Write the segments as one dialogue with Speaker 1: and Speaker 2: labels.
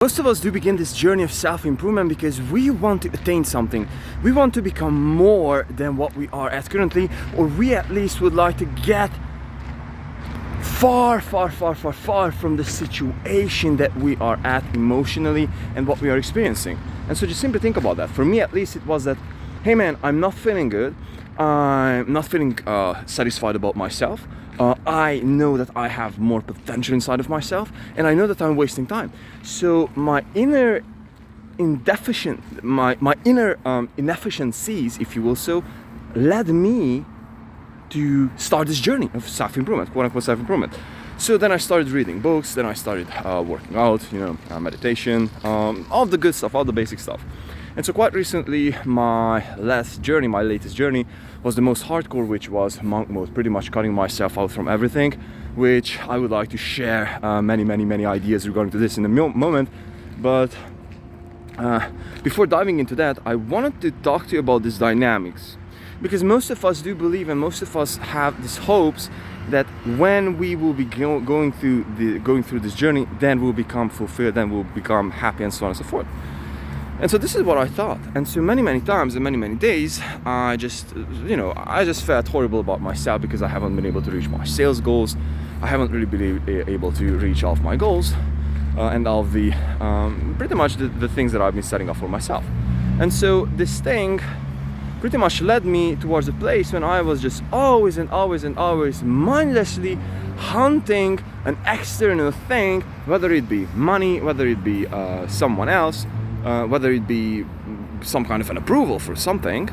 Speaker 1: Most of us do begin this journey of self-improvement because we want to attain something. We want to become more than what we are at currently, or we at least would like to get far from the situation that we are at emotionally and what we are experiencing. And so just simply think about that. For me at least, it was that, hey man, I'm not feeling good. I'm not feeling satisfied about myself. I know that I have more potential inside of myself, and I know that I'm wasting time. So my inner inefficiencies, if you will, so led me to start this journey of self-improvement, quote-unquote self-improvement. So then I started reading books, then I started working out, meditation, all the good stuff, all the basic stuff. And so quite recently, my latest journey was the most hardcore, which was monk mode, pretty much cutting myself out from everything, which I would like to share many ideas regarding to this in a moment. But before diving into that, I wanted to talk to you about this dynamics, because most of us do believe, and most of us have these hopes that when we will be going through this journey, then we'll become fulfilled, then we'll become happy, and so on and so forth. And so this is what I thought. And so many times and many days, I just felt horrible about myself because I haven't been able to reach my sales goals. I haven't really been able to reach all of my goals and all of the pretty much the things that I've been setting up for myself. And so this thing pretty much led me towards a place when I was just always mindlessly hunting an external thing, whether it be money, whether it be someone else, whether it be some kind of an approval for something,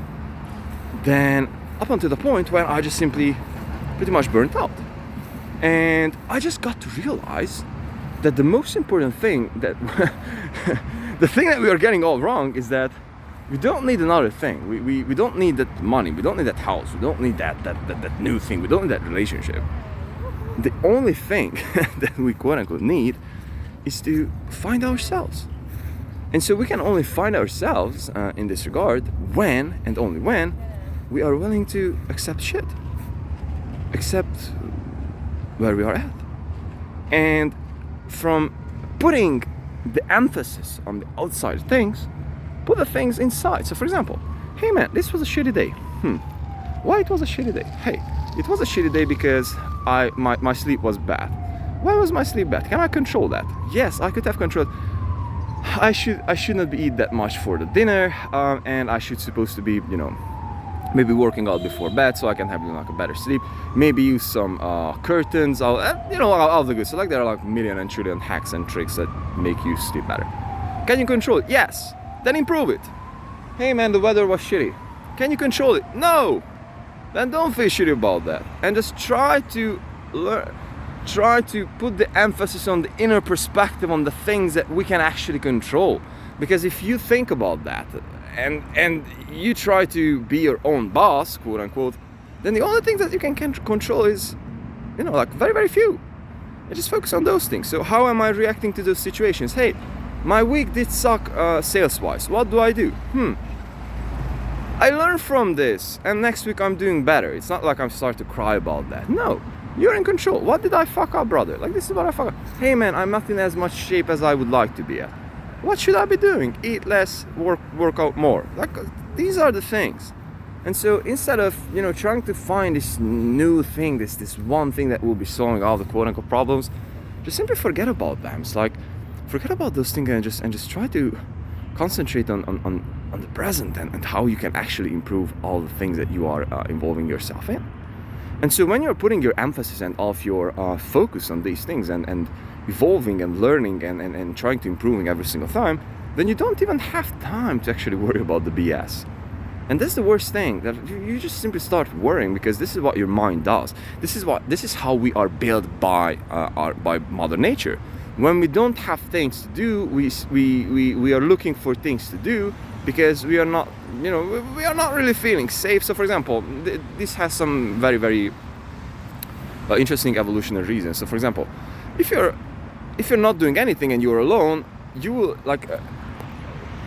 Speaker 1: then up until the point where I just simply pretty much burnt out. And I just got to realize that the most important thing that the thing that we are getting all wrong is that we don't need another thing. We don't need that money, we don't need that house, we don't need that new thing, we don't need that relationship. The only thing that we quote unquote need is to find ourselves. And so we can only find ourselves in this regard when, and only when, we are willing to accept shit. Accept where we are at. And from putting the emphasis on the outside things, put the things inside. So for example, hey man, this was a shitty day. Why it was a shitty day? Hey, it was a shitty day because my sleep was bad. Why was my sleep bad? Can I control that? Yes, I could have controlled. I should not be eat that much for the dinner, and I should supposed to be, maybe working out before bed so I can have like a better sleep. Maybe use some curtains, all the good. So like there are like million and trillion hacks and tricks that make you sleep better. Can you control it? Yes. Then improve it. Hey man, the weather was shitty. Can you control it? No. Then don't feel shitty about that, and just try to learn. Try to put the emphasis on the inner perspective, on the things that we can actually control. Because if you think about that and you try to be your own boss, quote unquote, then the only things that you can control is, like very few. And just focus on those things. So how am I reacting to those situations? Hey, my week did suck sales-wise. What do? I learned from this, and next week I'm doing better. It's not like I'm starting to cry about that. No. You're in control. What did I fuck up, brother? Like, this is what I fuck up. Hey man, I'm not in as much shape as I would like to be at. What should I be doing? Eat less, work out more. Like, these are the things. And so instead of, trying to find this new thing, this one thing that will be solving all the quote unquote problems, just simply forget about them. It's like, forget about those things and just try to concentrate on the present and how you can actually improve all the things that you are involving yourself in. And so when you're putting your emphasis and all of your focus on these things and evolving and learning and trying to improving every single time, then you don't even have time to actually worry about the BS. And that's the worst thing, that you just simply start worrying, because this is what your mind does. This is how we are built by Mother Nature. When we don't have things to do, we are looking for things to do, because we are not really feeling safe. So for example, this has some very interesting evolutionary reasons. So for example, if you're not doing anything and you're alone, you will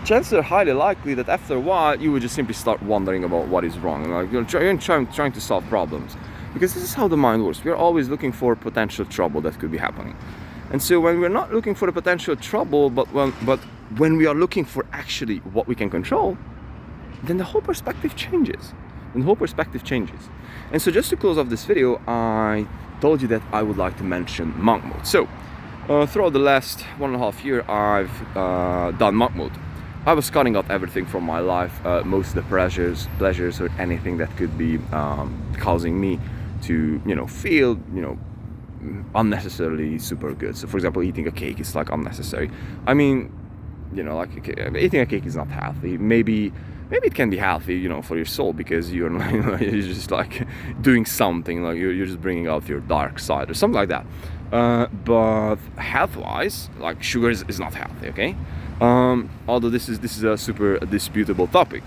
Speaker 1: chances are highly likely that after a while you will just simply start wondering about what is wrong, like you're trying to solve problems, because this is how the mind works. We are always looking for potential trouble that could be happening. And so when we're not looking for the potential trouble, but when we are looking for actually what we can control, then the whole perspective changes. And so just to close off this video, I told you that I would like to mention monk mode. So throughout the last 1.5 years, I've done monk mode. I was cutting out everything from my life, most of the pleasures or anything that could be causing me to, feel, unnecessarily super good. So for example, eating a cake is like unnecessary. I mean, like eating a cake is not healthy. Maybe it can be healthy, for your soul, because you're just like doing something, like you're just bringing out your dark side or something like that. But health-wise, like sugar is not healthy, okay? Although this is a super disputable topic.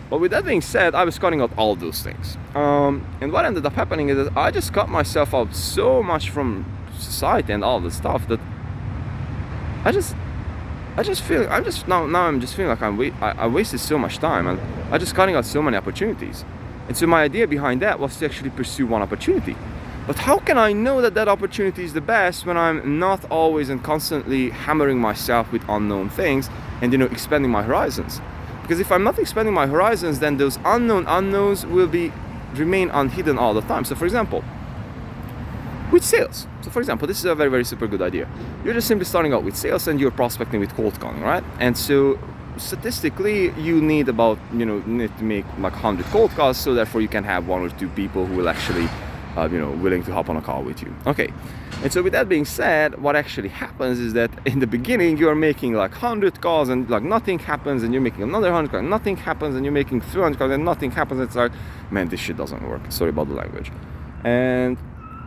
Speaker 1: But with that being said, I was cutting out all those things. And what ended up happening is that I just cut myself out so much from society and all the stuff that I'm just feeling like I wasted so much time, and I just cutting out so many opportunities. And so my idea behind that was to actually pursue one opportunity. But how can I know that that opportunity is the best when I'm not always and constantly hammering myself with unknown things and expanding my horizons? Because if I'm not expanding my horizons, then those unknowns will remain unhidden all the time. So for example, with sales. So for example, this is a very, very super good idea. You're just simply starting out with sales and you're prospecting with cold calling, right? And so statistically, you need to make like 100 cold calls, so therefore you can have 1 or 2 people who will actually willing to hop on a call with you. Okay. And so with that being said, what actually happens is that in the beginning you're making like 100 calls and like nothing happens, and you're making another 100 calls and nothing happens, and you're making 300 calls and nothing happens. It's like, man, this shit doesn't work. Sorry about the language. And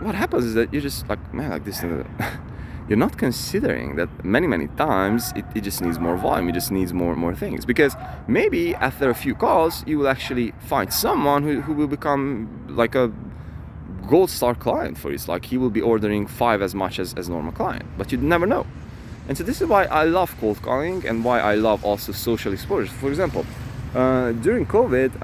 Speaker 1: what happens is that you're just like, man, like this, you're not considering that many times it just needs more volume, it just needs more things. Because maybe after a few calls, you will actually find someone who will become like a gold star client for you. It's like he will be ordering 5 as much as normal client, but you'd never know. And so this is why I love cold calling, and why I love also social exposure. For example, during COVID,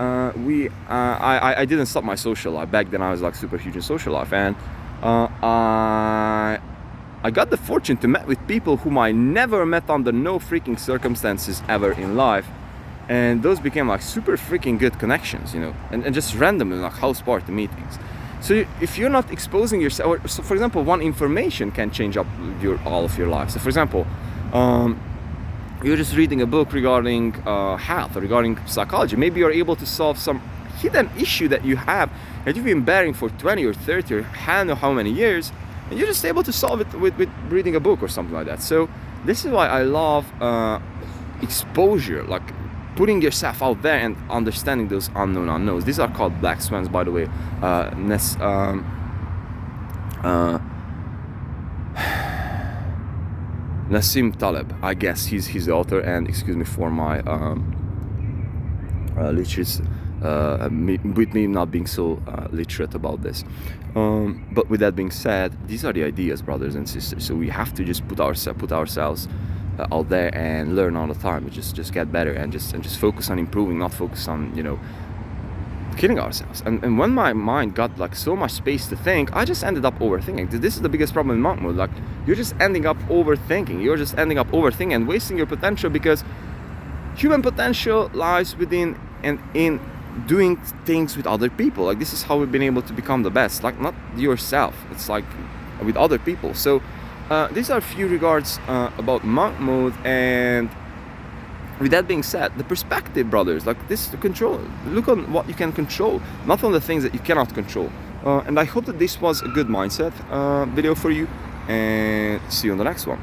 Speaker 1: I didn't stop my social life. Back then I was like super huge in social life, and I got the fortune to meet with people whom I never met under no freaking circumstances ever in life. And those became like super freaking good connections, and just randomly like house party meetings. So if you're not exposing yourself, so for example, one information can change up all of your life. So for example, you're just reading a book regarding health or regarding psychology. Maybe you're able to solve some hidden issue that you have that you've been bearing for 20 or 30 or I don't know how many years, and you're just able to solve it with reading a book or something like that. So this is why I love exposure, like putting yourself out there and understanding those unknown unknowns. These are called black swans, by the way. Nassim Taleb, I guess he's the author, and excuse me for my literacy, with me not being so literate about this. But with that being said, these are the ideas, brothers and sisters. So we have to just put ourselves out there and learn all the time. Just get better and just focus on improving, not focus on killing ourselves. And when my mind got like so much space to think, I just ended up overthinking. This is the biggest problem in monk mode. Like you're just ending up overthinking. You're just ending up overthinking and wasting your potential, because human potential lies within and in doing things with other people. Like this is how we've been able to become the best. Like not yourself. It's like with other people. So these are a few regards about monk mode. And with that being said, the perspective, brothers, like this, to control, look on what you can control, not on the things that you cannot control. And I hope that this was a good mindset video for you, and see you on the next one.